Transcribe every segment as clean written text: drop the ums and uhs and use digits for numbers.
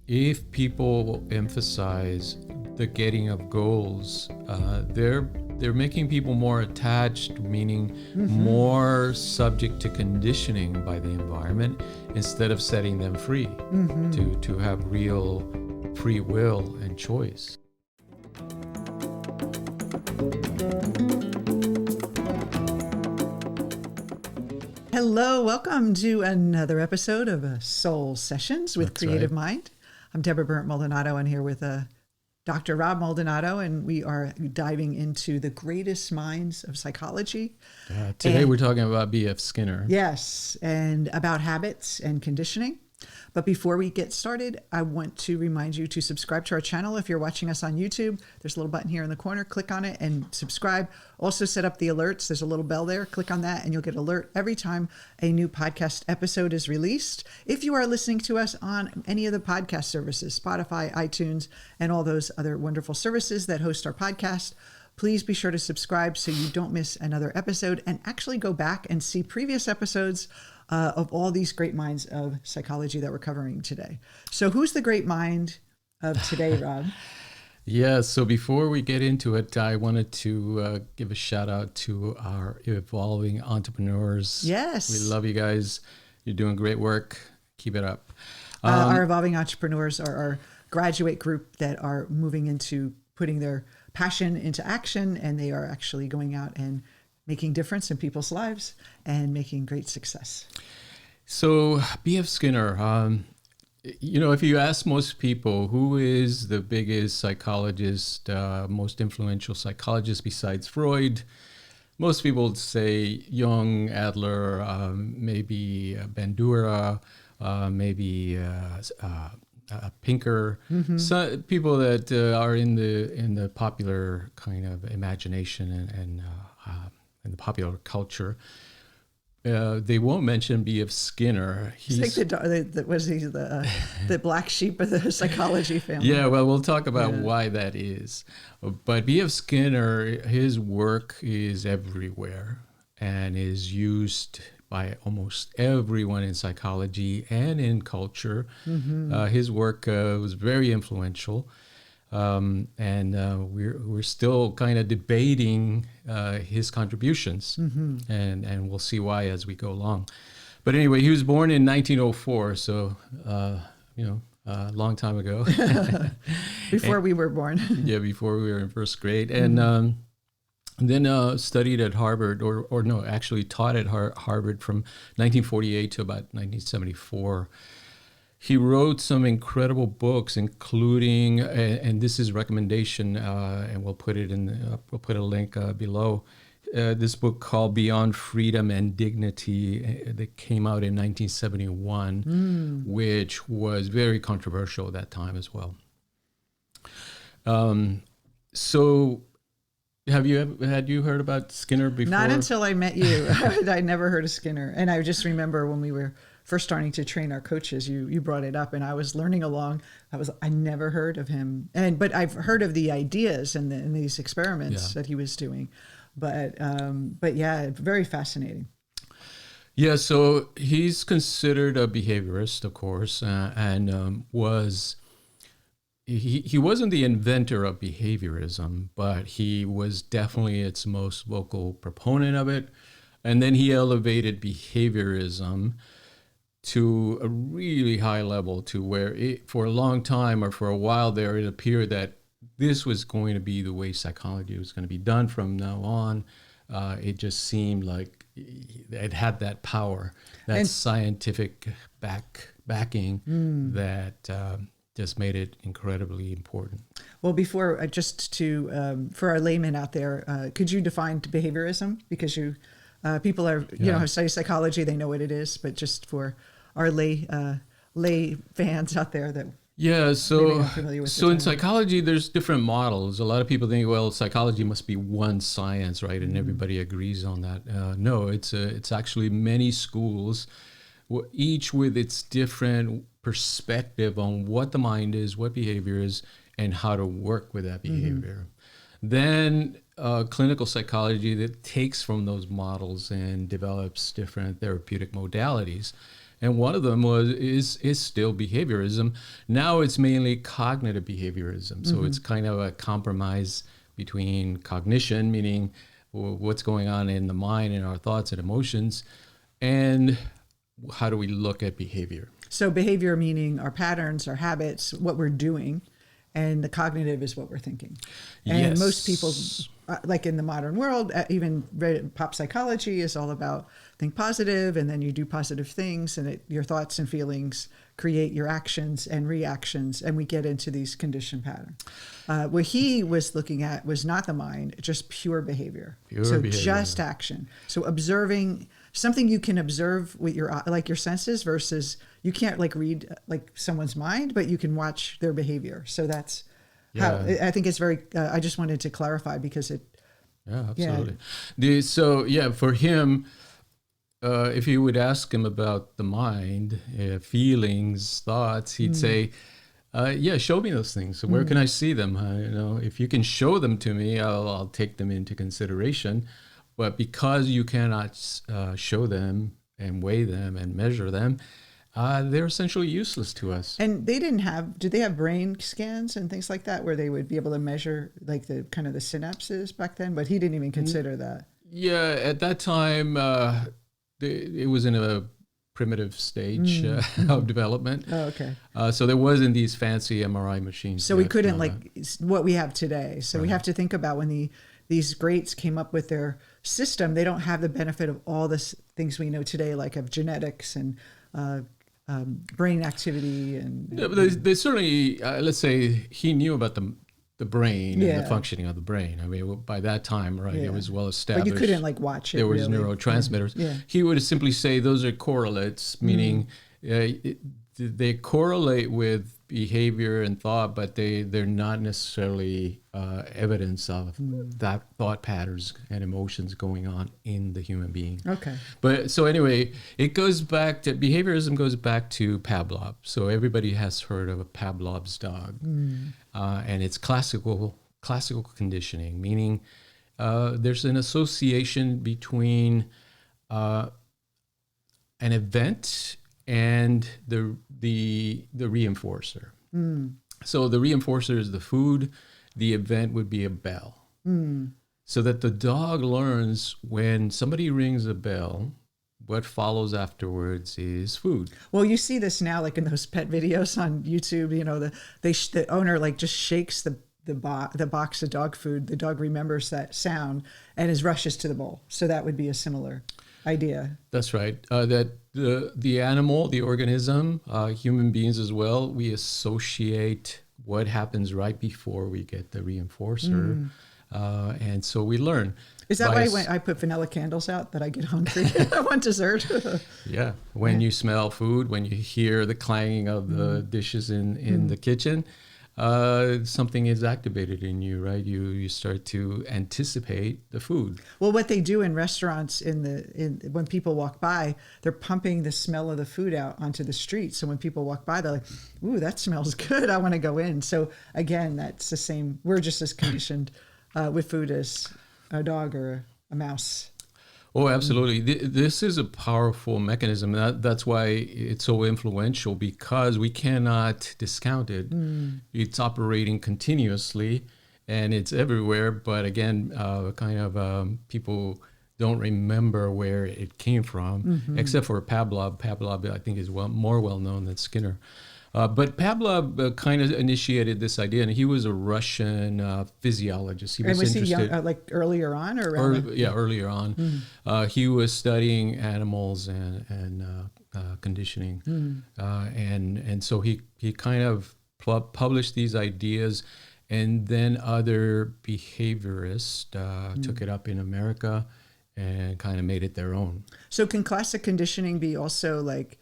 if people emphasize the getting of goals, they're making people more attached, meaning more subject to conditioning by the environment instead of setting them free to have real free will and choice. Hello, welcome to another episode of Soul Sessions with Creative Mind. I'm Deborah Burnt Maldonado, and here with Dr. Rob Maldonado, and we are diving into the greatest minds of psychology. Today we're talking about B.F. Skinner. Yes, and about habits and conditioning. But before we get started, I want to remind you to subscribe to our channel. If you're watching us on YouTube, there's a little button here in the corner. Click on it and subscribe. Also set up the alerts. There's a little bell there. Click on that and you'll get alert every time a new podcast episode is released. If you are listening to us on any of the podcast services, Spotify, iTunes, and all those other wonderful services that host our podcast, please be sure to subscribe so you don't miss another episode, and actually go back and see previous episodes of all these great minds of psychology that we're covering today. So who's the great mind of today, Rob? Yeah, so before we get into it, I wanted to give a shout out to our evolving entrepreneurs. Yes. We love you guys. You're doing great work. Keep it up. Our evolving entrepreneurs are our graduate group that are moving into putting their passion into action, and they are actually going out and making difference in people's lives and making great success. So B.F. Skinner, if you ask most people who is the biggest psychologist, most influential psychologist besides Freud, most people would say Jung, Adler, maybe Bandura, maybe Pinker, so people that are in the popular kind of imagination and the popular culture. They won't mention B.F. Skinner. He's like the black sheep of the psychology family. Yeah, well, we'll talk about why that is. But B.F. Skinner, his work is everywhere and is used by almost everyone in psychology and in culture. His work was very influential. And we're still kind of debating his contributions, and we'll see why as we go along. But anyway, he was born in 1904, so a long time ago. Before we were born. Yeah, before we were in first grade, and then studied at Harvard, or no, actually taught at Harvard from 1948 to about 1974. He wrote some incredible books, including, and this is recommendation, and we'll put it we'll put a link below. This book called Beyond Freedom and Dignity that came out in 1971, which was very controversial at that time as well. So, had you heard about Skinner before? Not until I met you. I never heard of Skinner, and I just remember when we were first starting to train our coaches, you brought it up, and I was learning along. I never heard of him, but I've heard of the ideas and these experiments that he was doing, but yeah, very fascinating. Yeah, so he's considered a behaviorist, of course, and he wasn't the inventor of behaviorism, but he was definitely its most vocal proponent of it, and then he elevated behaviorism to a really high level, to where for a long time, or for a while there, it appeared that this was going to be the way psychology was going to be done from now on. It just seemed like it had that power, that scientific backing that just made it incredibly important. Well, before, for our laymen out there, could you define behaviorism? Because people are, have studied psychology, they know what it is, but just for our lay fans out there that so familiar with in psychology, there's different models. A lot of people think, well, psychology must be one science, right? And everybody agrees on that. No, it's actually many schools, each with its different perspective on what the mind is, what behavior is, and how to work with that behavior. Then clinical psychology that takes from those models and develops different therapeutic modalities. And one of them is still behaviorism. Now it's mainly cognitive behaviorism. So it's kind of a compromise between cognition, meaning what's going on in the mind and our thoughts and emotions, and how do we look at behavior. So behavior meaning our patterns, our habits, what we're doing, and the cognitive is what we're thinking. And Yes. most people, like in the modern world, even pop psychology is all about think positive, and then you do positive things, and your thoughts and feelings create your actions and reactions, and we get into these conditioned patterns. What he was looking at was not the mind, just pure behavior. So just action. So observing something you can observe with your senses versus you can't like read like someone's mind, but you can watch their behavior. So that's how I think it's very. I just wanted to clarify because it. Yeah, absolutely. For him, if you would ask him about the mind, feelings, thoughts, he'd say, show me those things. So where can I see them? If you can show them to me, I'll take them into consideration. But because you cannot show them and weigh them and measure them, they're essentially useless to us. And did they have brain scans and things like that where they would be able to measure like the kind of the synapses back then? But he didn't even consider that. Yeah, at that time, it was in a primitive stage of development. Oh, okay. So there wasn't these fancy MRI machines. So we couldn't what we have today. So we have to think about when these greats came up with their system, they don't have the benefit of all the things we know today, like of genetics and brain activity. But they certainly, let's say he knew about the brain and the functioning of the brain. I mean, by that time, it was well established. But you couldn't like watch it. There was neurotransmitters. Yeah. He would simply say those are correlates, meaning they correlate with behavior and thought, but they're not necessarily evidence of that thought patterns and emotions going on in the human being. Okay. But so anyway, behaviorism goes back to Pavlov. So everybody has heard of a Pavlov's dog, and it's classical conditioning, meaning there's an association between an event and the reinforcer. So the reinforcer is the food. The event would be a bell. So that the dog learns when somebody rings a bell, what follows afterwards is food. Well, you see this now, like in those pet videos on YouTube. The owner like just shakes the box of dog food. The dog remembers that sound and rushes to the bowl. So that would be a similar idea. That's right. That the animal, the organism, human beings as well, we associate what happens right before we get the reinforcer. And so we learn. Is that why when I put vanilla candles out that I get hungry? I want dessert. Yeah. When you smell food, when you hear the clanging of the dishes in the kitchen, something is activated in you, right? You start to anticipate the food. Well, what they do in restaurants when people walk by, they're pumping the smell of the food out onto the street. So when people walk by, they're like, "Ooh, that smells good. I want to go in." So again, that's the same. We're just as conditioned with food as a dog or a mouse. Oh, absolutely. This is a powerful mechanism. That's why it's so influential, because we cannot discount it. It's operating continuously and it's everywhere. But again, people don't remember where it came from, except for Pavlov. Pavlov, I think, is more well known than Skinner. But Pavlov kind of initiated this idea, and he was a Russian physiologist. He was interested. He young, like earlier on, or earlier on. He was studying animals and conditioning, and so he kind of published these ideas, and then other behaviorists took it up in America and kind of made it their own. So, can classic conditioning be also like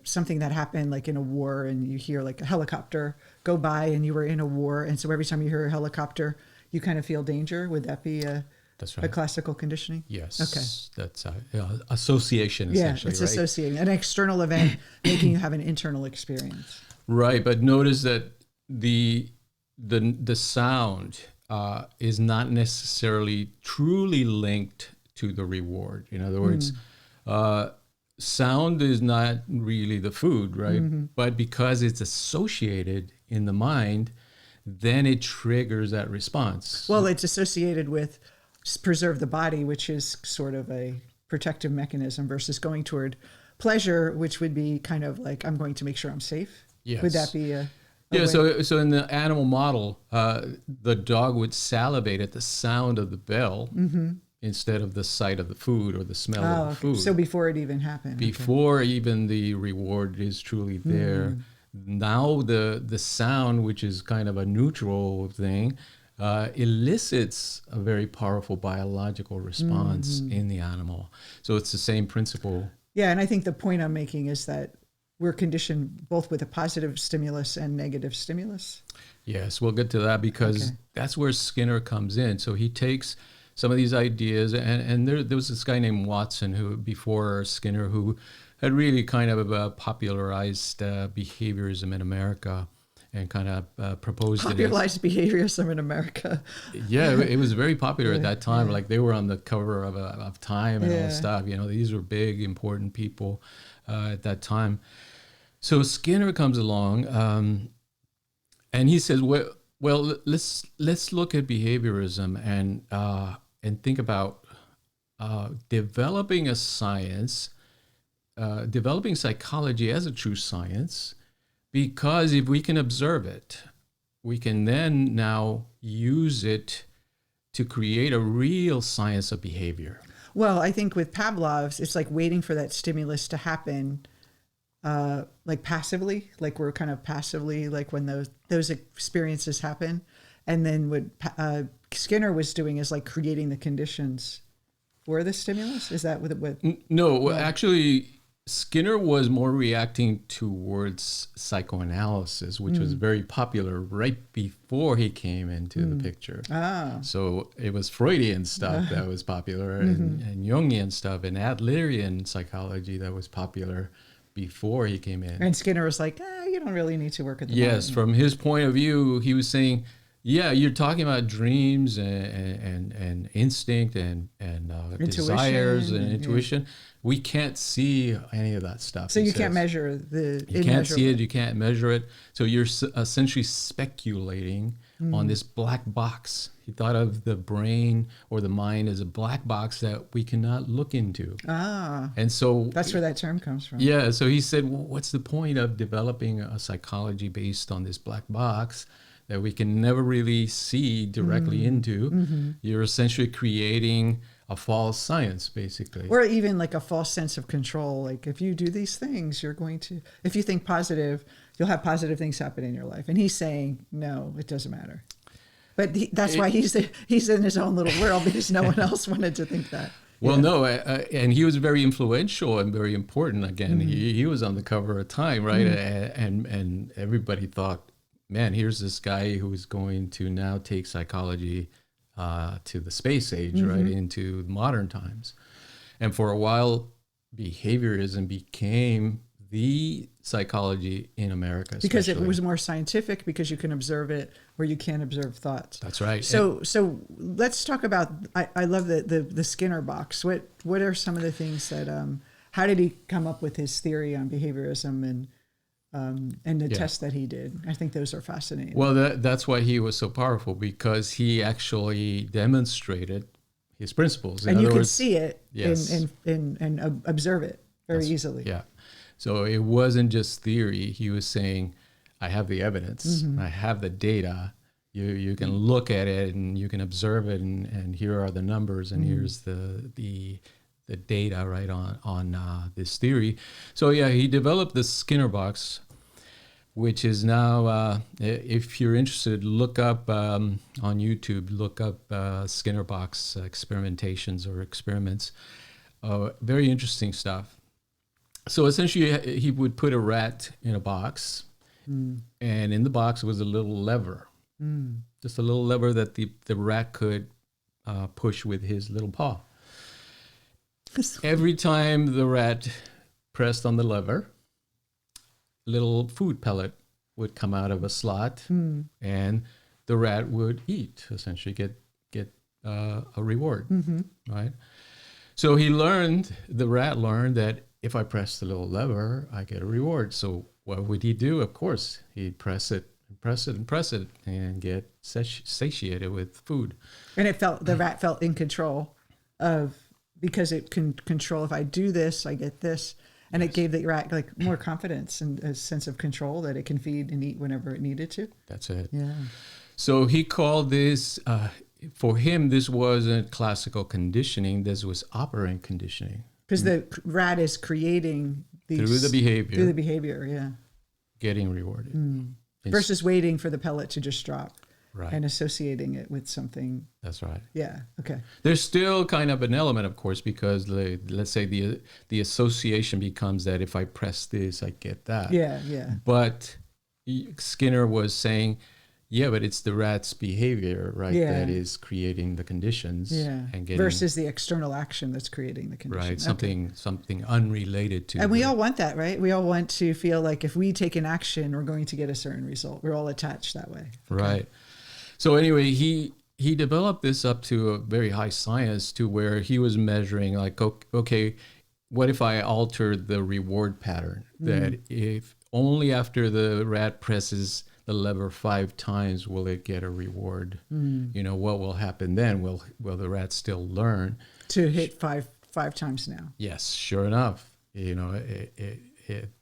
something that happened like in a war, and you hear like a helicopter go by and you were in a war, and so every time you hear a helicopter you kind of feel danger? Would that be that's right. a classical conditioning? Yes. Okay. That's association, essentially. Yeah, it's associating an external event making you have an internal experience. Right, but notice that the sound is not necessarily truly linked to the reward. In other words, sound is not really the food, right? Mm-hmm. But because it's associated in the mind, then it triggers that response. Well, it's associated with preserve the body, which is sort of a protective mechanism, versus going toward pleasure, which would be kind of like, I'm going to make sure I'm safe. Yes. Would that be a Yeah, way? so in the animal model, the dog would salivate at the sound of the bell instead of the sight of the food or the smell of the Okay. food. So before it even happened. Okay. Before even the reward is truly there, now the sound, which is kind of a neutral thing, elicits a very powerful biological response in the animal. So it's the same principle. Yeah, and I think the point I'm making is that we're conditioned both with a positive stimulus and negative stimulus. Yes, we'll get to that because that's where Skinner comes in. So he takes some of these ideas, and there was this guy named Watson who, before Skinner, who had really kind of popularized behaviorism in America and kind of proposed Popularized behaviorism in America. Yeah, it was very popular at that time. Like they were on the cover of Time and all that stuff. You know, these were big, important people at that time. So Skinner comes along, and he says, "Well, let's look at behaviorism and think about developing a science, developing psychology as a true science, because if we can observe it, we can then now use it to create a real science of behavior." Well, I think with Pavlov's, it's like waiting for that stimulus to happen, like passively, like we're kind of passively, like when those experiences happen. And then what Skinner was doing is like creating the conditions for the stimulus. Is that what? No, actually, Skinner was more reacting towards psychoanalysis, which was very popular right before he came into the picture. So it was Freudian stuff that was popular, and Jungian stuff, and Adlerian psychology that was popular before he came in. And Skinner was like, you don't really need to work at the Yes, moment. from his point of view, he was saying, yeah, you're talking about dreams and instinct and desires and intuition. We can't see any of that stuff. So you can't measure the. You can't see it. You can't measure it. So you're essentially speculating on this black box. He thought of the brain or the mind as a black box that we cannot look into. And so that's where that term comes from. Yeah. So he said, well, what's the point of developing a psychology based on this black box that we can never really see directly into? You're essentially creating a false science, basically. Or even like a false sense of control. Like if you do these things, you're going to, if you think positive, you'll have positive things happen in your life. And he's saying, no, it doesn't matter. But that's why he's in his own little world, because no one else wanted to think that. Well, no, and he was very influential and very important. Again, he was on the cover of Time, right? And everybody thought, man, here's this guy who's going to now take psychology to the space age, right, into modern times. And for a while, behaviorism became the psychology in America. Because it especially. was more scientific, because you can observe it where you can't observe thoughts. That's right. So let's talk about, I love the Skinner box. What are some of the things that, how did he come up with his theory on behaviorism and the tests that he did? I think those are fascinating. Well, that's why he was so powerful, because he actually demonstrated his principles. And you can see it and observe it very easily. Yeah. So it wasn't just theory. He was saying, I have the evidence, I have the data. You can look at it and you can observe it, and here are the numbers, and here's the data right on this theory. So yeah, he developed the Skinner box, which is now, if you're interested, look up on YouTube, look up Skinner box experimentations or experiments. Very interesting stuff. So essentially, he would put a rat in a box, and in the box was a little lever, just a little lever that the rat could push with his little paw. Every time the rat pressed on the lever, little food pellet would come out of a slot, and the rat would eat, essentially get a reward, right? So the rat learned that if I press the little lever, I get a reward. So what would he do? Of course, he'd press it, and get satiated with food. And the rat felt in control because it can control, if I do this, I get this. And it gave the rat like more confidence and a sense of control that it can feed and eat whenever it needed to. That's it. Yeah. So he called this, for him, this wasn't classical conditioning. This was operant conditioning. Because the rat is creating these... Through the behavior, yeah. Getting rewarded. Versus waiting for the pellet to just drop. Right. And associating it with something. That's right. Yeah. Okay. There's still kind of an element, of course, because let's say the association becomes that if I press this, I get that. Yeah. Yeah. But Skinner was saying, yeah, but it's the rat's behavior, right, that is creating the conditions. Yeah. And getting, versus the external action that's creating the conditions. Right. Something unrelated to. And we all want that, right? We all want to feel like if we take an action, we're going to get a certain result. We're all attached that way. Okay. Right. So anyway, he developed this up to a very high science to where he was measuring like, okay, what if I alter the reward pattern? That if only after the rat presses the lever 5 times will it get a reward? You know, what will happen then? Will the rat still learn? To hit five times now. Yes, sure enough. You know,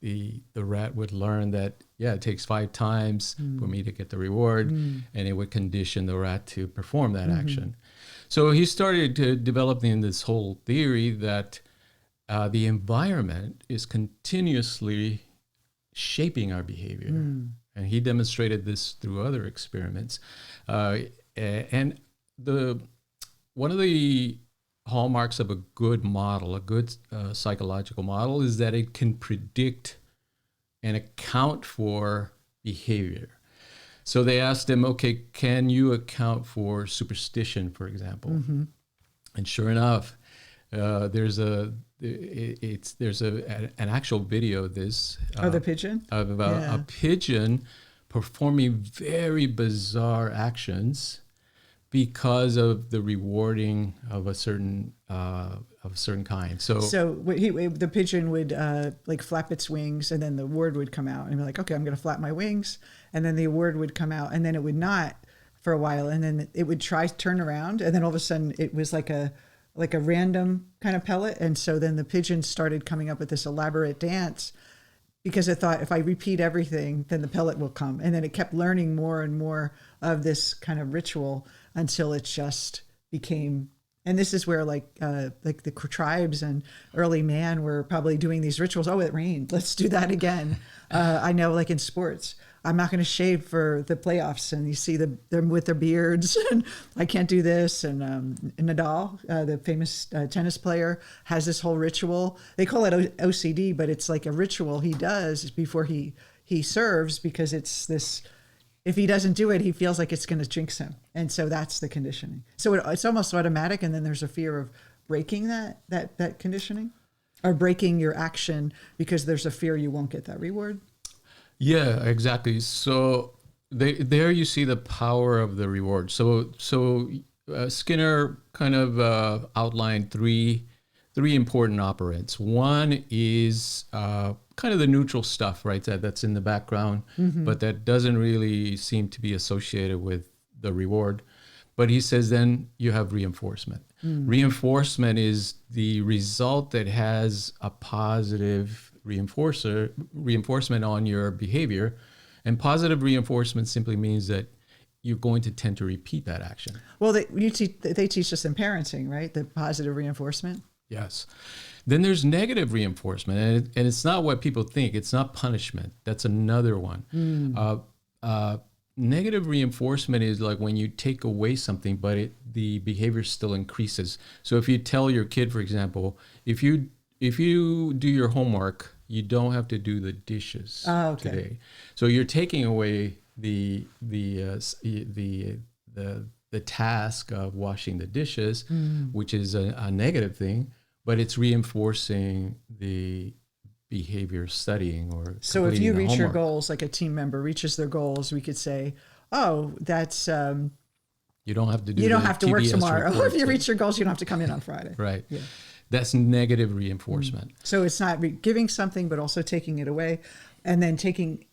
the rat would learn that, it takes 5 times for me to get the reward, and it would condition the rat to perform that action. So he started to developing this whole theory that the environment is continuously shaping our behavior. And he demonstrated this through other experiments. And one of the hallmarks of a good model, a good psychological model, is that it can predict and account for behavior. So they asked him, okay, can you account for superstition, for example? And sure enough, there's an actual video of this. The pigeon? Of a pigeon performing very bizarre actions because of the rewarding of a certain kind. So the pigeon would like flap its wings, and then the word would come out, and be like, okay, I'm going to flap my wings, and then the word would come out, and then it would not for a while, and then it would turn around, and then all of a sudden it was like a random kind of pellet, and so then the pigeon started coming up with this elaborate dance because it thought if I repeat everything, then the pellet will come, and then it kept learning more and more of this kind of ritual until it just became. And this is where like the tribes and early man were probably doing these rituals. Oh, it rained. Let's do that again. I know, like in sports, I'm not going to shave for the playoffs, and you see them with their beards, and I can't do this. And Nadal, the famous tennis player, has this whole ritual. They call it OCD, but it's like a ritual he does before he serves, because it's this. If he doesn't do it, he feels like it's going to jinx him. And so that's the conditioning. So it's almost automatic. And then there's a fear of breaking that conditioning, or breaking your action because there's a fear you won't get that reward. Yeah, exactly. So there you see the power of the reward. So Skinner kind of outlined three important operants. One is kind of the neutral stuff, right? That's in the background, but that doesn't really seem to be associated with the reward. But he says then you have reinforcement. Reinforcement is the result that has a positive reinforcement on your behavior. And positive reinforcement simply means that you're going to tend to repeat that action. Well, they teach us in parenting, right? The positive reinforcement. Yes. Then there's negative reinforcement, and it's not what people think. It's not punishment. That's another one. Negative reinforcement is like when you take away something, but the behavior still increases. So if you tell your kid, for example, if you do your homework, you don't have to do the dishes today. So you're taking away the task of washing the dishes, which is a negative thing, but it's reinforcing the behavior studying or so if you reach homework. Your goals, like a team member reaches their goals, we could say, oh, that's you don't have to do you don't have to work TBS tomorrow. report. If you reach your goals, you don't have to come in on Friday. Right. Yeah. That's negative reinforcement. So it's not giving something, but also taking it away. And then taking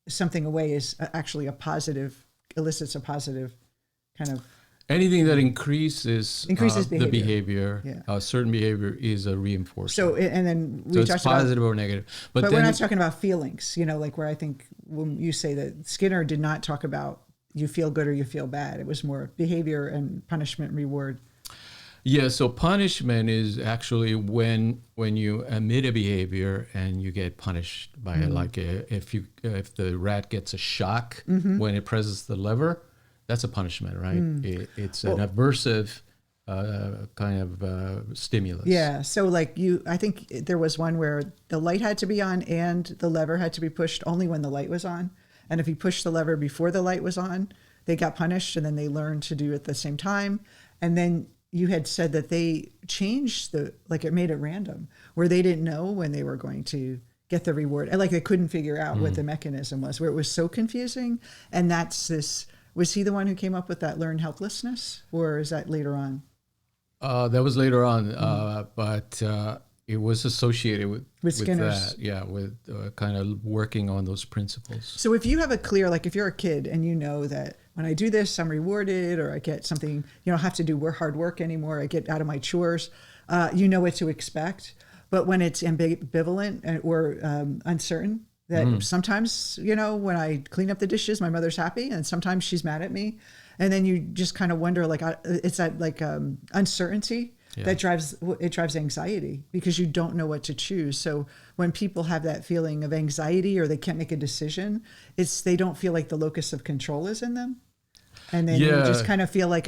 something away is actually a positive, elicits a positive kind of. Anything that increases behavior. the behavior, certain behavior is a reinforcer. So, and then we so it's talked positive about, or negative. But then we're not talking about feelings, like where I think when you say that Skinner did not talk about you feel good or you feel bad. It was more behavior and punishment and reward. Yeah, so punishment is actually when you emit a behavior and you get punished by it. Like if the rat gets a shock when it presses the lever, that's a punishment, right? It's an aversive kind of stimulus. Yeah. So like I think there was one where the light had to be on and the lever had to be pushed only when the light was on. And if you pushed the lever before the light was on, they got punished, and then they learned to do it at the same time. And then you had said that they changed it made it random, where they didn't know when they were going to get the reward. And like they couldn't figure out what the mechanism was, where it was so confusing. And was he the one who came up with that learned helplessness, or is that later on? That was later on, but it was associated with Skinner's. that. Yeah, with kind of working on those principles. So if you have if you're a kid and you know that when I do this, I'm rewarded, or I get something, you don't have to do hard work anymore, I get out of my chores, you know what to expect. But when it's ambivalent or uncertain, that sometimes, when I clean up the dishes, my mother's happy, and sometimes she's mad at me. And then you just kind of wonder, it's that uncertainty that drives anxiety, because you don't know what to choose. So when people have that feeling of anxiety or they can't make a decision, they don't feel like the locus of control is in them. And then you just kind of feel like,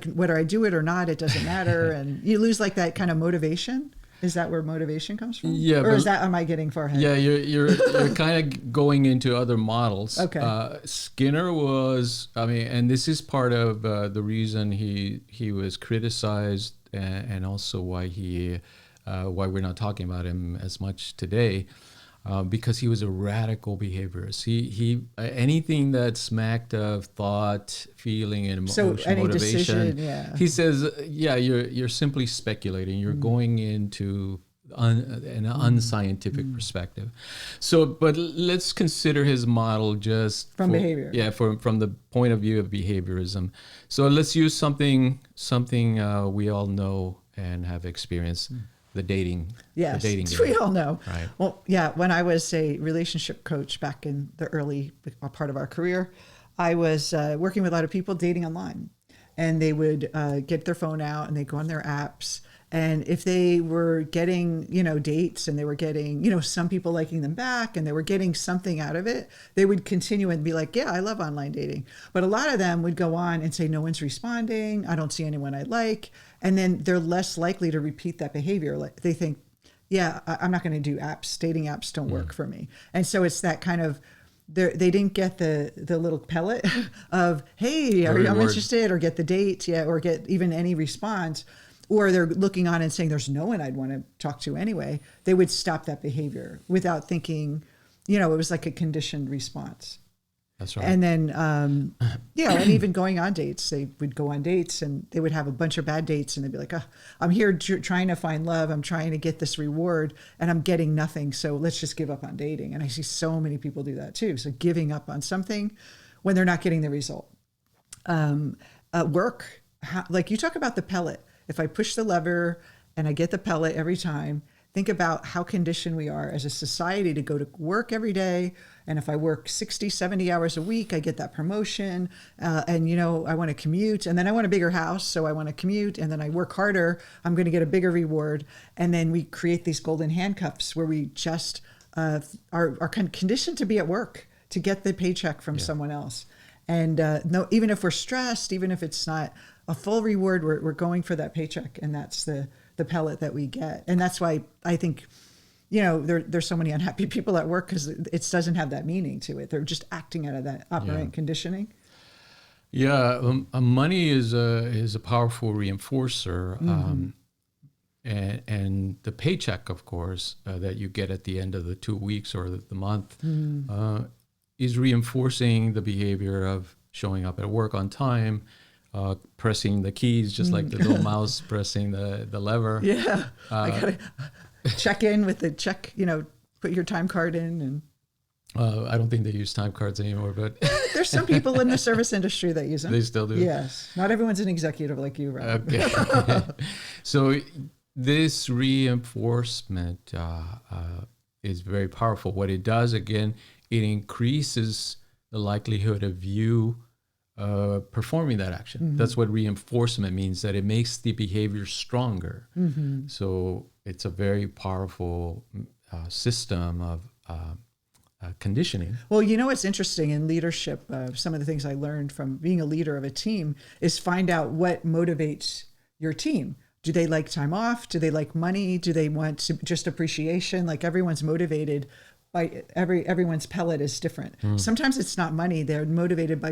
whether I do it or not, it doesn't matter. And you lose that kind of motivation. Is that where motivation comes from? Yeah. Or am I getting far ahead? Yeah, you're kind of going into other models. Okay. Skinner was, and this is part of the reason he was criticized, and also why we're not talking about him as much today, because he was a radical behaviorist. He anything that smacked of thought, feeling, and motivation. Decision, He says, you're simply speculating. You're going into an unscientific perspective. So, but let's consider his model just from behavior. Yeah, from the point of view of behaviorism. So let's use something we all know and have experienced. The dating. Yes, the dating we all know. Right. Well, yeah, when I was a relationship coach back in the early part of our career, I was working with a lot of people dating online. And they would get their phone out and they go on their apps. And if they were getting, dates, and they were getting, some people liking them back, and they were getting something out of it, they would continue and be like, yeah, I love online dating. But a lot of them would go on and say, no one's responding. I don't see anyone I like. And then they're less likely to repeat that behavior. Like they think, yeah, I'm not going to do apps. Dating apps don't work for me. And so it's that kind of, they didn't get the little pellet of, hey, I'm interested, or get the date, or get even any response. Or they're looking on and saying, there's no one I'd want to talk to anyway. They would stop that behavior without thinking, it was like a conditioned response. That's right. And then, and even going on dates, they would go on dates and they would have a bunch of bad dates, and they'd be like, oh, I'm here trying to find love. I'm trying to get this reward and I'm getting nothing. So let's just give up on dating. And I see so many people do that too. So giving up on something when they're not getting the result. Work, like you talk about the pellet. If I push the lever and I get the pellet every time, think about how conditioned we are as a society to go to work every day. And if I work 60, 70 hours a week, I get that promotion. And, I want to commute, and then I want a bigger house. So I want to commute, and then I work harder. I'm going to get a bigger reward. And then we create these golden handcuffs where we just are conditioned to be at work to get the paycheck from someone else. And even if we're stressed, even if it's not a full reward, we're going for that paycheck, and that's the pellet that we get. And that's why I think, there's so many unhappy people at work, because it doesn't have that meaning to it. They're just acting out of that operant conditioning. Yeah, money is a powerful reinforcer, and the paycheck, of course, that you get at the end of the 2 weeks or the month, is reinforcing the behavior of showing up at work on time, pressing the keys, just like the little mouse pressing the lever. Yeah. I got to check in with the check, put your time card in. And I don't think they use time cards anymore, but there's some people in the service industry that use them. they still do. Yes. Not everyone's an executive like you, right? Okay. So this reinforcement is very powerful. What it does, again, it increases the likelihood of you performing that action. Mm-hmm. That's what reinforcement means, that it makes the behavior stronger. Mm-hmm. So it's a very powerful system of conditioning. Well, what's interesting in leadership, some of the things I learned from being a leader of a team is find out what motivates your team. Do they like time off? Do they like money? Do they want just appreciation? Like everyone's motivated by everyone's palette is different. Sometimes it's not money. They're motivated by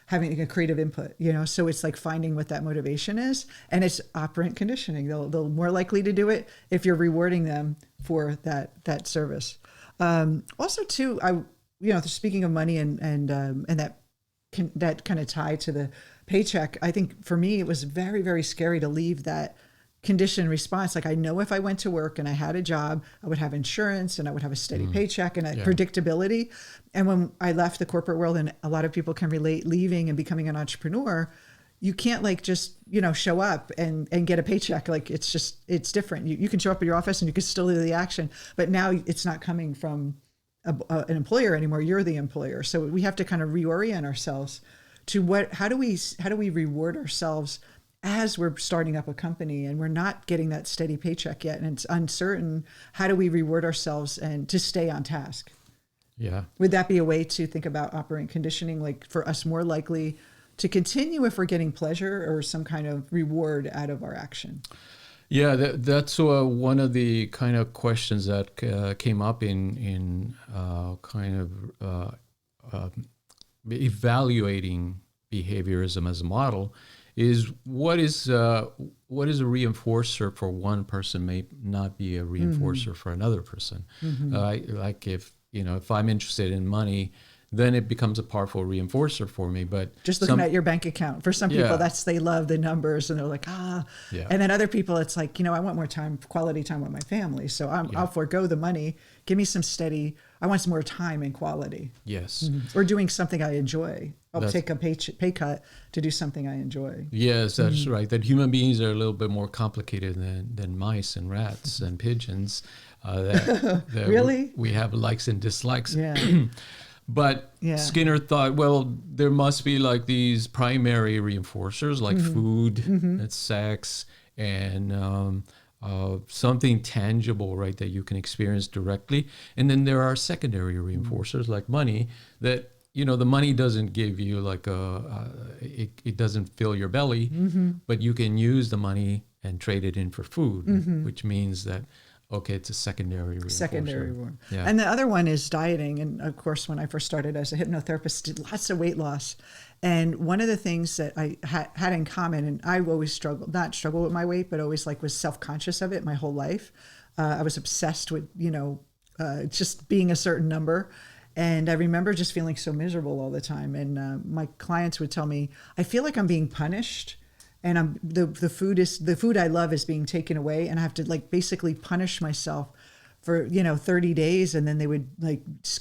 having a creative input, so it's like finding what that motivation is, and it's operant conditioning. They'll more likely to do it if you're rewarding them for that service. Also too, speaking of money and that kind of tie to the paycheck, I think for me, it was very, very scary to leave that conditioned response. Like I know if I went to work and I had a job, I would have insurance and I would have a steady paycheck and a predictability. And when I left the corporate world, and a lot of people can relate, leaving and becoming an entrepreneur, you can't just, show up and get a paycheck. Like it's different. You can show up at your office and you can still do the action, but now it's not coming from an employer anymore. You're the employer. So we have to kind of reorient ourselves to how do we reward ourselves as we're starting up a company and we're not getting that steady paycheck yet and it's uncertain. How do we reward ourselves and to stay on task? Yeah. Would that be a way to think about operant conditioning, like for us more likely to continue if we're getting pleasure or some kind of reward out of our action? Yeah, that's one of the kind of questions that came up in evaluating behaviorism as a model. Is what is a reinforcer for one person may not be a reinforcer for another person. Like if I'm interested in money, then it becomes a powerful reinforcer for me. But just looking at your bank account, for some people, they love the numbers and they're like, and then other people, it's like, I want more time, quality time with my family. So I'll forego the money. Give me some steady, I want some more time and quality. Yes. Or doing something I enjoy. I'll take a pay cut to do something I enjoy. Yes, that's right. That human beings are a little bit more complicated than mice and rats and pigeons. That really? We have likes and dislikes. Yeah. But Skinner thought, well, there must be like these primary reinforcers like food and sex and something tangible, right, that you can experience directly. And then there are secondary reinforcers like money that, the money doesn't give you like it doesn't fill your belly, but you can use the money and trade it in for food, which means that, okay, it's a secondary reinforcer. Secondary reward. Yeah. And the other one is dieting. And of course, when I first started as a hypnotherapist, did lots of weight loss. And one of the things that I had in common, and I always not struggle with my weight, but always was self-conscious of it my whole life. I was obsessed with, just being a certain number. And I remember just feeling so miserable all the time. And my clients would tell me, I feel like I'm being punished. And the food I love is being taken away, and I have to basically punish myself for 30 days, and then they would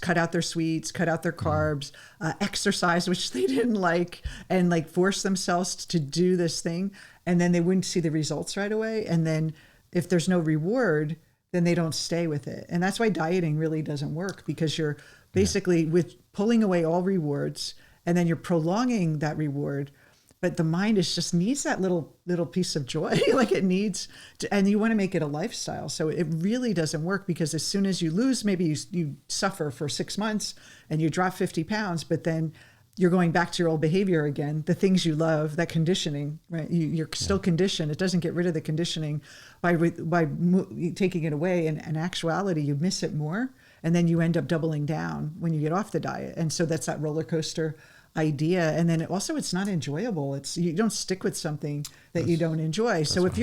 cut out their sweets, cut out their carbs, exercise, which they didn't like, and force themselves to do this thing, and then they wouldn't see the results right away, and then if there's no reward, then they don't stay with it, and that's why dieting really doesn't work, because you're basically with pulling away all rewards, and then you're prolonging that reward. But the mind just needs that little piece of joy, it needs to, and you want to make it a lifestyle. So it really doesn't work, because as soon as you lose, maybe you suffer for 6 months and you drop 50 pounds, but then you're going back to your old behavior again, the things you love, that conditioning, right? You're still conditioned. It doesn't get rid of the conditioning by taking it away. And in actuality, you miss it more. And then you end up doubling down when you get off the diet. And so that's that roller coaster idea. And then it's not enjoyable. You don't stick with something that you don't enjoy. So if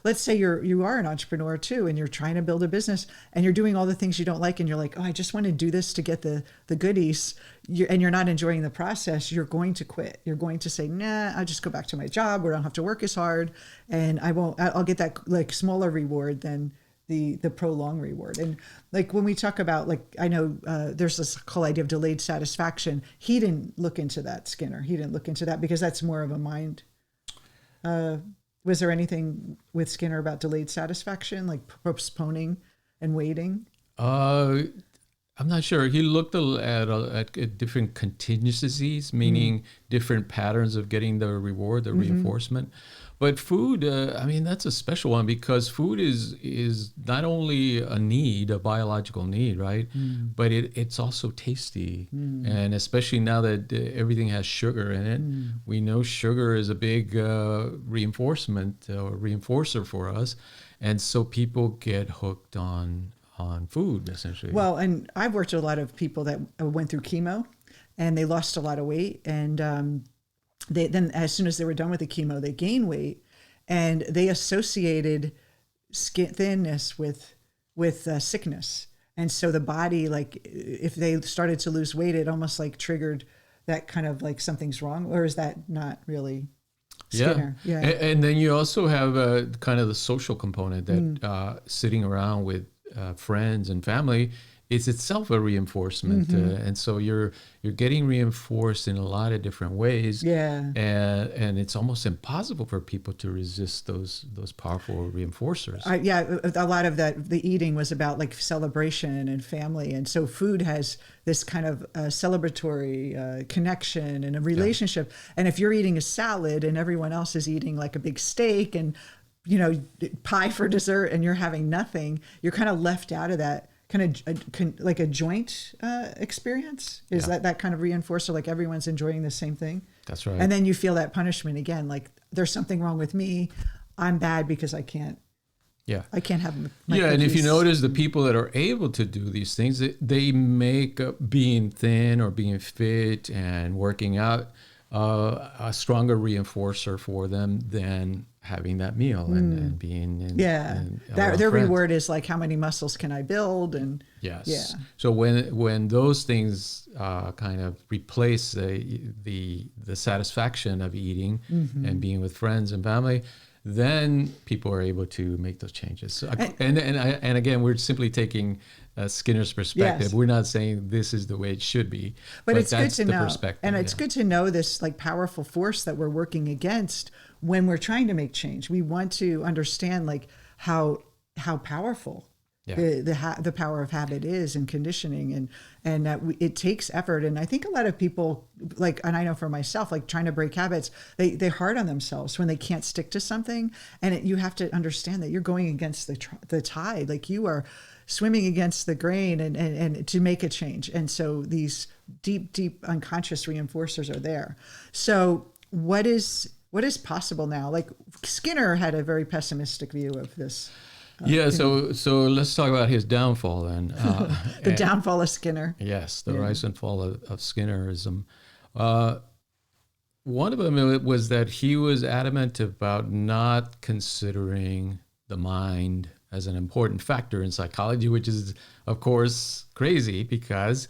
let's say you are an entrepreneur too, and you're trying to build a business and you're doing all the things you don't like, and you're like, oh, I just want to do this to get the goodies, and you're not enjoying the process, you're going to quit. You're going to say, nah, I'll just go back to my job where I don't have to work as hard, and I'll get that like smaller reward than the prolonged reward. And like when we talk about, like, I know there's this whole idea of delayed satisfaction. He didn't look into that, Skinner. He didn't look into that because that's more of a mind. Was there anything with Skinner about delayed satisfaction, like postponing and waiting? I'm not sure. He looked at different contingencies, meaning different patterns of getting the reward, the reinforcement. But food, that's a special one, because food is not only a need, a biological need, right? But it's also tasty. And especially now that everything has sugar in it, we know sugar is a big reinforcement or reinforcer for us. And so people get hooked on food, essentially. Well, and I've worked with a lot of people that went through chemo and they lost a lot of weight. And then as soon as they were done with the chemo, they gained weight, and they associated skin thinness with sickness. And so the body, like if they started to lose weight, it almost like triggered that kind of like something's wrong. Or is that not really Skinner? Yeah. And then you also have kind of the social component that sitting around with friends and family is itself a reinforcement, and so you're getting reinforced in a lot of different ways. Yeah, and it's almost impossible for people to resist those powerful reinforcers. A lot of the eating was about like celebration and family, and so food has this kind of celebratory connection and a relationship. And if you're eating a salad and everyone else is eating like a big steak and pie for dessert, and you're having nothing, you're kind of left out of that kind of like a joint experience. Is that kind of reinforcer, like everyone's enjoying the same thing? That's right. And then you feel that punishment again, like there's something wrong with me. I'm bad because I can't have my and if you cookies. notice, the people that are able to do these things, they make being thin or being fit and working out a stronger reinforcer for them than having that meal and being in their reward is like, how many muscles can I build? And so when those things kind of replace the satisfaction of eating and being with friends and family, then people are able to make those changes. So, and again, we're simply taking Skinner's perspective. Yes. We're not saying this is the way it should be, but it's that's good to know. Perspective. And it's good to know this like powerful force that we're working against when we're trying to make change. We want to understand like how powerful the power of habit is and conditioning, and that it takes effort. And I think a lot of people, like, and I know for myself, like trying to break habits, they're hard on themselves when they can't stick to something. And you have to understand that you're going against the tide, like you are swimming against the grain and to make a change. And so these deep unconscious reinforcers are there. So what is possible now? Like Skinner had a very pessimistic view of this. So let's talk about his downfall then. The downfall of Skinner. Yes, the rise and fall of Skinnerism. One of them was that he was adamant about not considering the mind as an important factor in psychology, which is, of course, crazy because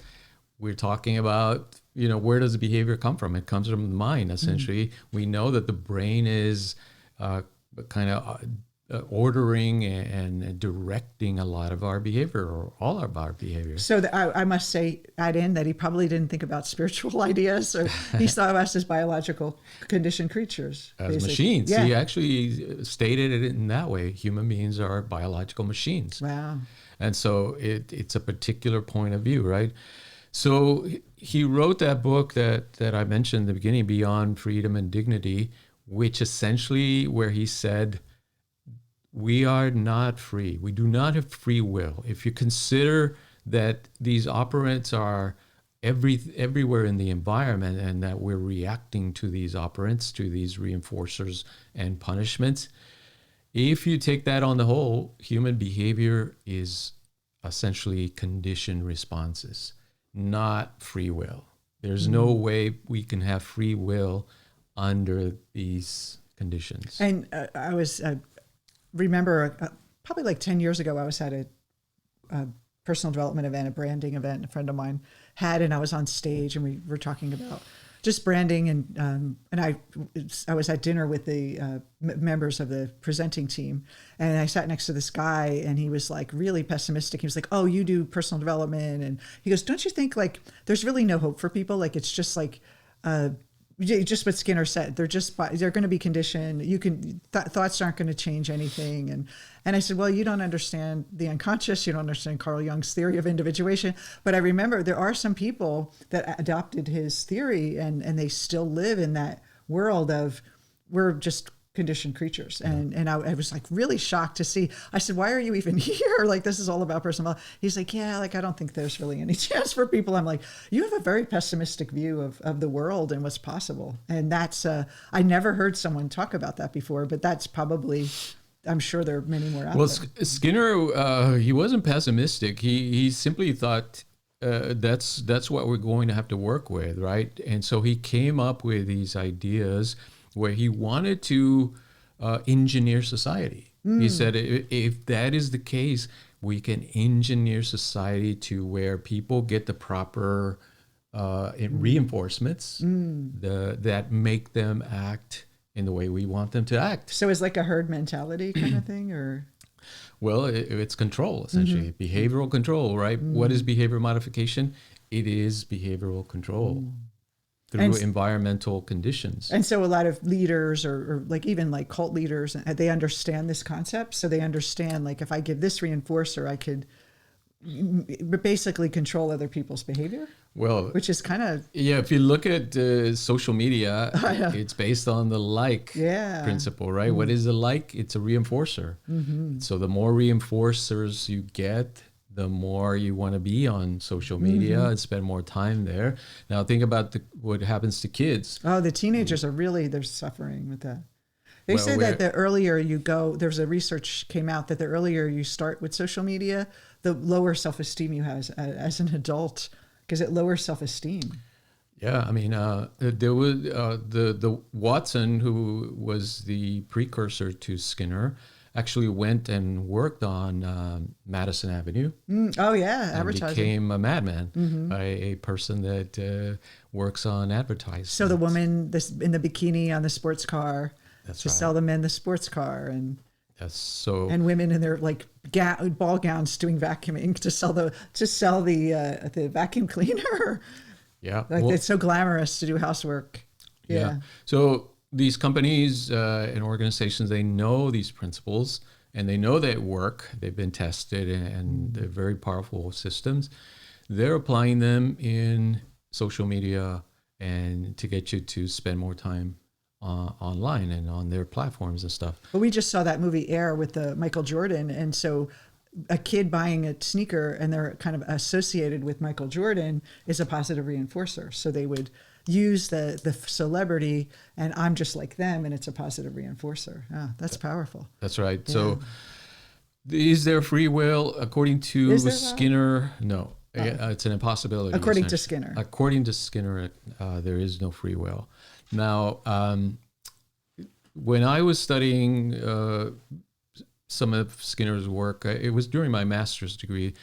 we're talking about, where does the behavior come from? It comes from the mind, essentially. We know that the brain is kind of ordering and directing a lot of our behavior, or all of our behavior. So I must add in that he probably didn't think about spiritual ideas, or he saw us as biological conditioned creatures. As basically. Machines. Yeah. He actually stated it in that way. Human beings are biological machines. Wow. And so it's a particular point of view, right? So he wrote that book that I mentioned in the beginning, Beyond Freedom and Dignity, which essentially where he said, we are not free. We do not have free will. If you consider that these operants are everywhere in the environment and that we're reacting to these operants, to these reinforcers and punishments, if you take that on the whole, human behavior is essentially conditioned responses, not free will. There's no way we can have free will under these conditions. And I was remember probably like 10 years ago, I was at a personal development event, a branding event a friend of mine had, and I was on stage and we were talking about just branding, and I was at dinner with the members of the presenting team, and I sat next to this guy, and he was like really pessimistic. He was like, "Oh, you do personal development," and he goes, "Don't you think like there's really no hope for people? Like it's just like just what Skinner said. They're going to be conditioned. You can thoughts aren't going to change anything." And I said, "Well, you don't understand the unconscious. You don't understand Carl Jung's theory of individuation." But I remember there are some people that adopted his theory, and they still live in that world of we're just conditioned creatures. And I was like really shocked to see. I said, "Why are you even here? Like this is all about personal." He's like, "Yeah, like I don't think there's really any chance for people." I'm like, "You have a very pessimistic view of the world and what's possible." And that's I never heard someone talk about that before, but that's probably, I'm sure there are many more out there. Well, Skinner, he wasn't pessimistic. He simply thought that's what we're going to have to work with, right? And so he came up with these ideas where he wanted to engineer society. He said, if that is the case, we can engineer society to where people get the proper reinforcements that make them act in the way we want them to act. So it's like a herd mentality kind of thing, or? Well, it's control, essentially. Behavioral control, right? What is behavior modification? It is behavioral control through environmental conditions. And so a lot of leaders or like even like cult leaders, they understand this concept. So they understand like if I give this reinforcer, I could basically control other people's behavior. Well, which is kind of... Yeah, if you look at social media, it's based on the like principle, right? What is a like? It's a reinforcer. So the more reinforcers you get, the more you want to be on social media and spend more time there. Now think about what happens to kids. Oh, the teenagers are really, they're suffering with that. They say that the earlier you go, there's a research came out that the earlier you start with social media, the lower self-esteem you have as an adult, because it lowers self-esteem. Yeah, I mean, there was the Watson, who was the precursor to Skinner, actually went and worked on Madison Avenue. Oh yeah, and advertising. Became a madman, a person that works on advertising. So the woman in the bikini on the sports car, sell the men the sports car, and and women in their like ball gowns doing vacuuming to sell the vacuum cleaner. Yeah, like it's so glamorous to do housework. Yeah. So these companies and organizations, they know these principles and they know they work. They've been tested and they're very powerful systems. They're applying them in social media and to get you to spend more time online and on their platforms and stuff. But we just saw that movie Air with Michael Jordan, and so a kid buying a sneaker and they're kind of associated with Michael Jordan is a positive reinforcer. So they would use the celebrity and I'm just like them, and it's a positive reinforcer. That's powerful. That's right. Yeah. So is there free will according to Skinner? No. It's an impossibility. According to Skinner. According to Skinner, there is no free will. Now, when I was studying some of Skinner's work, it was during my master's degree,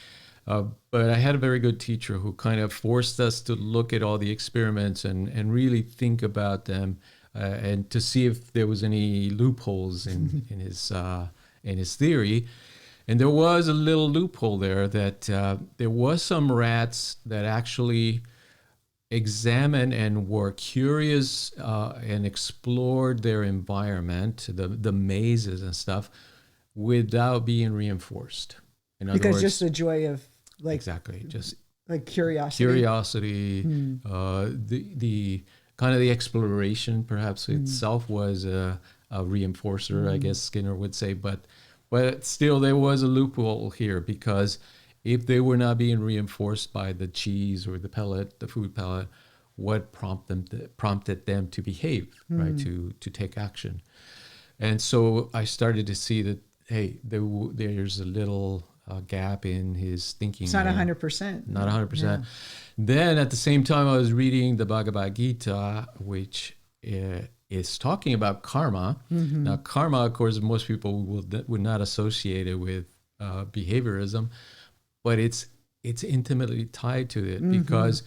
but I had a very good teacher who kind of forced us to look at all the experiments and really think about them and to see if there was any loopholes in his theory. And there was a little loophole there that there was some rats that actually examined and were curious and explored their environment, the mazes and stuff, without being reinforced. In other words, just the joy of just like curiosity. The kind of the exploration perhaps itself was a reinforcer, I guess Skinner would say, but still there was a loophole here, because if they were not being reinforced by the cheese or the food pellet, what prompted them to behave, right, to take action. And so I started to see that, hey, there's a little gap in his thinking. It's not there. 100%. Not 100%. Yeah. Then at the same time, I was reading the Bhagavad Gita, which is talking about karma. Now, karma, of course, most people would not associate it with behaviorism, but it's intimately tied to it because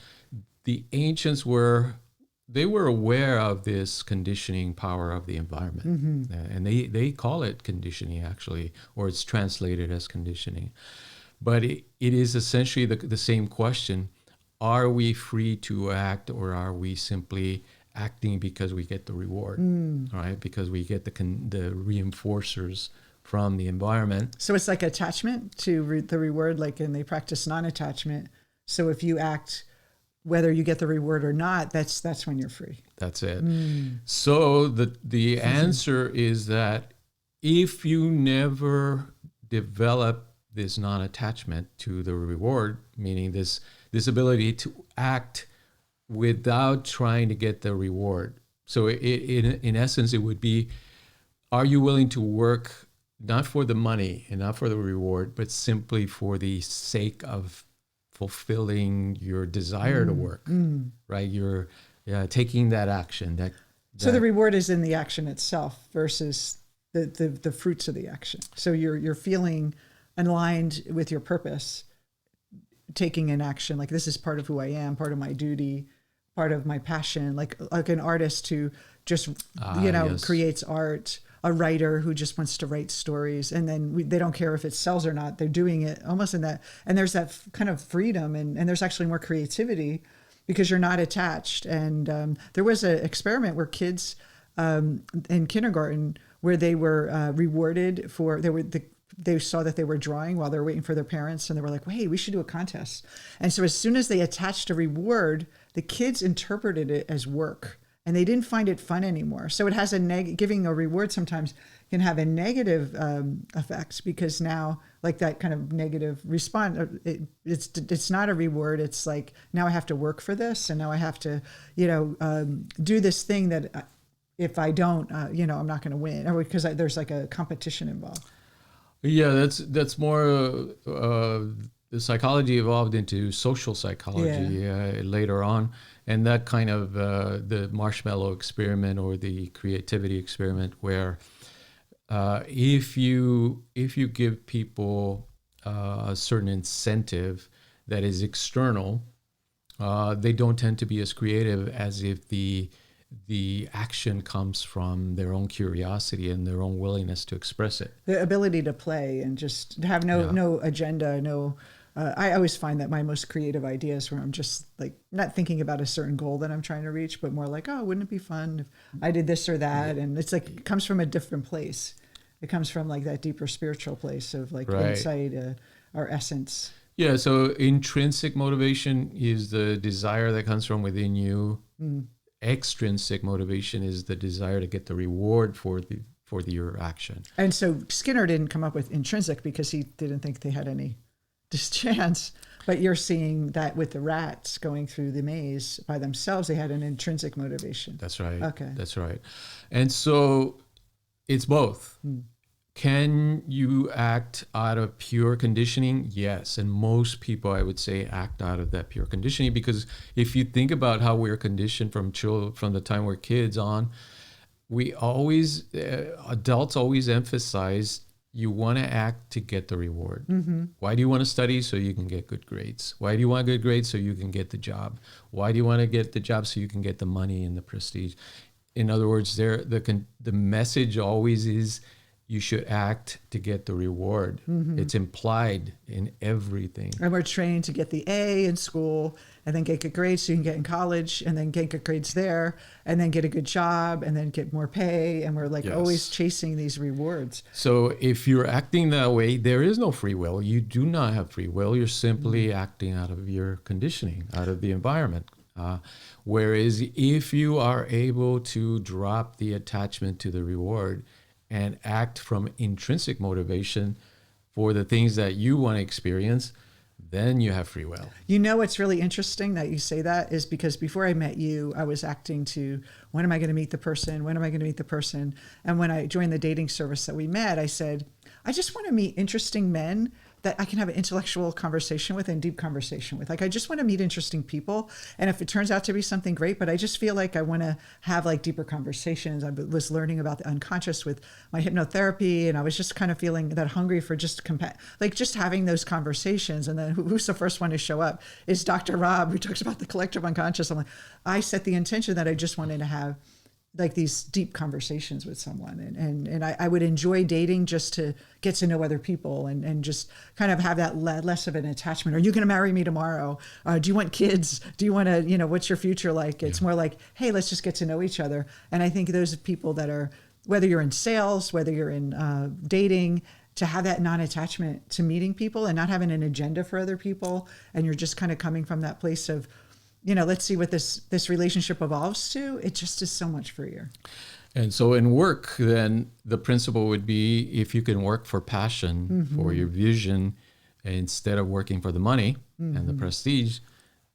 the ancients were aware of this conditioning power of the environment, and they call it conditioning actually, or it's translated as conditioning. But it is essentially the same question: are we free to act, or are we simply acting because we get the reward, right? Because we get the reinforcers from the environment. So it's like attachment to the reward, like, and they practice non-attachment. So if you act, whether you get the reward or not, that's when you're free. That's it. So the answer is that if you never develop this non-attachment to the reward, meaning this ability to act without trying to get the reward. So in essence, it would be, are you willing to work not for the money and not for the reward, but simply for the sake of fulfilling your desire to work, right? You're taking that action. So the reward is in the action itself versus the fruits of the action. So you're feeling aligned with your purpose, taking an action, like this is part of who I am, part of my duty, part of my passion, like an artist who just, yes. creates art, a writer who just wants to write stories, and then they don't care if it sells or not. They're doing it almost in that, and there's that kind of freedom, and there's actually more creativity because you're not attached. And there was an experiment where kids in kindergarten where they were rewarded for they saw that they were drawing while they were waiting for their parents, and they were like, "Hey, we should do a contest." And so as soon as they attached a reward, the kids interpreted it as work, and they didn't find it fun anymore. So it has giving a reward sometimes can have a negative effects, because now, like, that kind of negative response, it's not a reward. It's like, now I have to work for this, and now I have to, do this thing that if I don't, I'm not going to win, or because there's like a competition involved. Yeah, that's more the psychology evolved into social psychology later on, and that kind of the marshmallow experiment or the creativity experiment, where if you give people a certain incentive that is external, they don't tend to be as creative as if the action comes from their own curiosity and their own willingness to express it. The ability to play and just have no agenda, I always find that my most creative ideas where I'm just like not thinking about a certain goal that I'm trying to reach, but more like, oh, wouldn't it be fun if I did this or that? And it's like, it comes from a different place. It comes from like that deeper spiritual place of like insight, our essence. Yeah. So intrinsic motivation is the desire that comes from within you. Extrinsic motivation is the desire to get the reward for your action. And so Skinner didn't come up with intrinsic because he didn't think they had any chance. But you're seeing that with the rats going through the maze by themselves, they had an intrinsic motivation. That's right. Okay. That's right. And so it's both. Can you act out of pure conditioning? Yes. And most people, I would say, act out of that pure conditioning, because if you think about how we're conditioned from the time we're kids on, we always, adults always emphasize, you want to act to get the reward. Why do you want to study? So you can get good grades. Why do you want good grades? So you can get the job. Why do you want to get the job? So you can get the money and the prestige. In other words, the message always is, you should act to get the reward. It's implied in everything. And we're trained to get the A in school and then get good grades so you can get in college, and then get good grades there, and then get a good job, and then get more pay. And we're like always chasing these rewards. So if you're acting that way, there is no free will. You do not have free will. You're simply acting out of your conditioning, out of the environment. Whereas if you are able to drop the attachment to the reward and act from intrinsic motivation for the things that you want to experience, then you have free will. What's really interesting that you say that is because before I met you, I was acting to, when am I going to meet the person? When am I going to meet the person? And when I joined the dating service that we met, I said, I just want to meet interesting men that I can have an intellectual conversation with and deep conversation with. Like, I just want to meet interesting people. And if it turns out to be something great, but I just feel like I want to have like deeper conversations. I was learning about the unconscious with my hypnotherapy, and I was just kind of feeling that hungry for just like just having those conversations. And then who's the first one to show up is Dr. Rob, who talks about the collective unconscious. I'm like, I set the intention that I just wanted to have like these deep conversations with someone. And I would enjoy dating just to get to know other people and just kind of have that less of an attachment. Are you going to marry me tomorrow? Do you want kids? Do you want to, what's your future like? It's more like, hey, let's just get to know each other. And I think those people that are, whether you're in sales, whether you're in dating, to have that non-attachment to meeting people and not having an agenda for other people. And you're just kind of coming from that place of, let's see what this relationship evolves to. It just is so much freer. And so in work, then the principle would be if you can work for passion, for your vision, instead of working for the money and the prestige,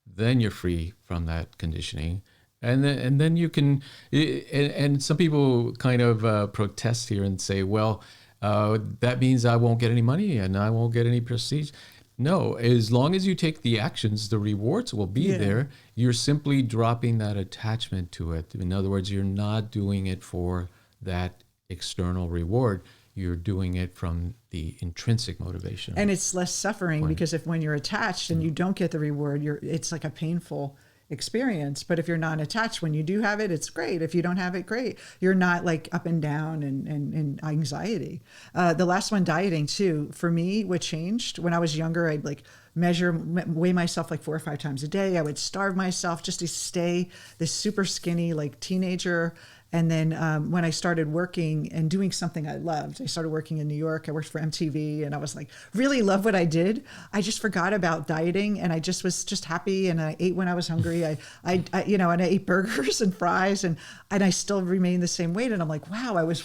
then you're free from that conditioning. And then you can, and some people kind of protest here and say, well, that means I won't get any money and I won't get any prestige. No, as long as you take the actions, the rewards will be there. You're simply dropping that attachment to it. In other words, you're not doing it for that external reward. You're doing it from the intrinsic motivation. And it's less suffering because when you're attached and you don't get the reward, it's like a painful experience. But if you're not attached, when you do have it, it's great. If you don't have it, great. You're not like up and down and anxiety. The last one, dieting too. For me, what changed when I was younger, I'd like weigh myself like 4 or 5 times a day. I would starve myself just to stay this super skinny like teenager. And then when I started working and doing something I loved, I started working in New York. I worked for MTV, and I was like, really love what I did. I just forgot about dieting, and I just was just happy. And I ate when I was hungry. I and I ate burgers and fries, and I still remained the same weight. And I'm like, wow, I was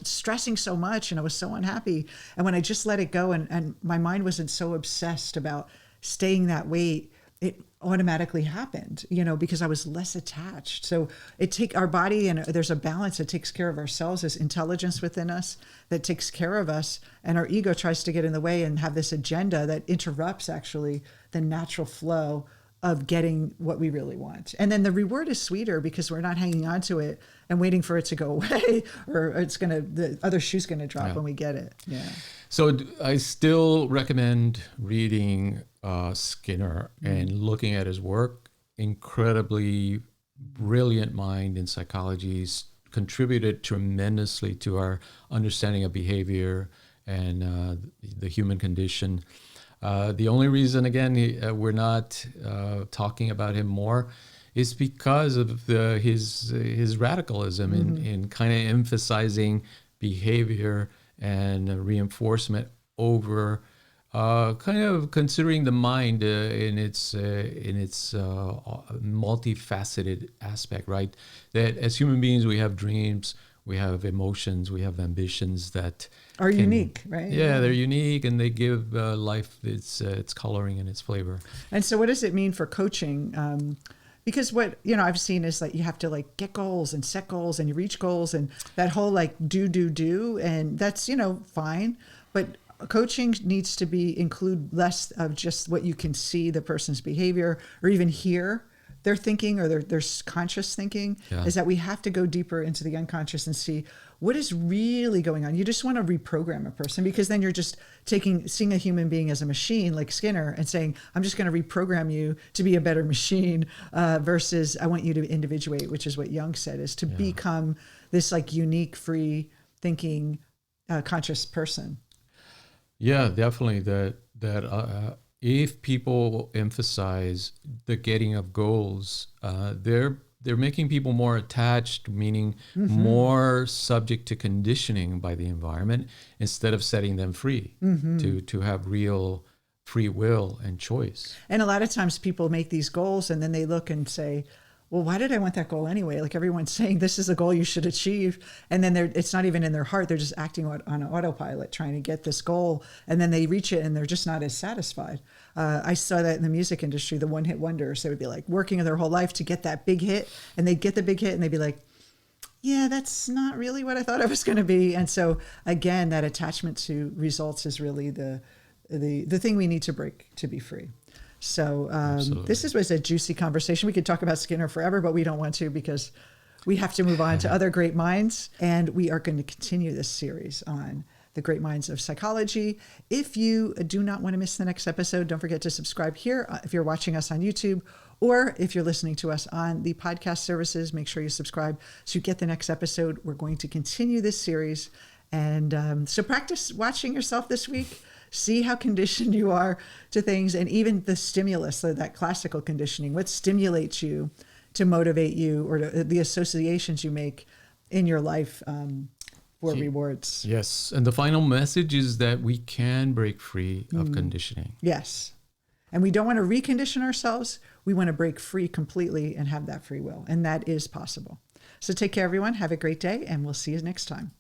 stressing so much, and I was so unhappy. And when I just let it go, and my mind wasn't so obsessed about staying that weight, it automatically happened, because I was less attached. So our body, and there's a balance that takes care of ourselves. There's intelligence within us that takes care of us. And our ego tries to get in the way and have this agenda that interrupts actually the natural flow of getting what we really want. And then the reward is sweeter because we're not hanging on to it and waiting for it to go away, or the other shoe's going to drop when we get it. Yeah. So I still recommend reading Skinner and looking at his work. Incredibly brilliant mind in psychology. He's contributed tremendously to our understanding of behavior and the human condition. The only reason, again, we're not talking about him more is because of his radicalism in kind of emphasizing behavior and reinforcement over kind of considering the mind in its multifaceted aspect, right? That as human beings, we have dreams, we have emotions, we have ambitions that are unique, right? Yeah, they're unique, and they give life its coloring and its flavor. And so what does it mean for coaching? Because what, I've seen is like you have to like get goals and set goals and you reach goals and that whole like do, and that's, fine. But coaching needs to include less of just what you can see the person's behavior or even hear their thinking or their conscious thinking, is that we have to go deeper into the unconscious and see what is really going on. You just want to reprogram a person, because then you're just seeing a human being as a machine like Skinner and saying, I'm just going to reprogram you to be a better machine versus I want you to individuate, which is what Jung said, is to become this like unique, free thinking, conscious person. Yeah, definitely. That if people emphasize the getting of goals, they're making people more attached, meaning more subject to conditioning by the environment, instead of setting them free to have real free will and choice. And a lot of times people make these goals and then they look and say, well, why did I want that goal anyway? Like everyone's saying, this is a goal you should achieve. And then it's not even in their heart. They're just acting on autopilot, trying to get this goal. And then they reach it and they're just not as satisfied. I saw that in the music industry, the one-hit wonders. They would be like working their whole life to get that big hit. And they'd get the big hit and they'd be like, yeah, that's not really what I thought I was going to be. And so again, that attachment to results is really the the thing we need to break to be free. So Absolutely. was a juicy conversation. We could talk about Skinner forever, but we don't want to because we have to move on to other great minds. And we are going to continue this series on the great minds of psychology. If you do not want to miss the next episode, don't forget to subscribe here. If you're watching us on YouTube, or if you're listening to us on the podcast services, make sure you subscribe so you get the next episode. We're going to continue this series. And so practice watching yourself this week. See how conditioned you are to things, and even the stimulus, so that classical conditioning, what stimulates you to motivate you, or the associations you make in your life for rewards. Yes. And the final message is that we can break free of conditioning. Yes. And we don't want to recondition ourselves. We want to break free completely and have that free will. And that is possible. So take care, everyone. Have a great day, and we'll see you next time.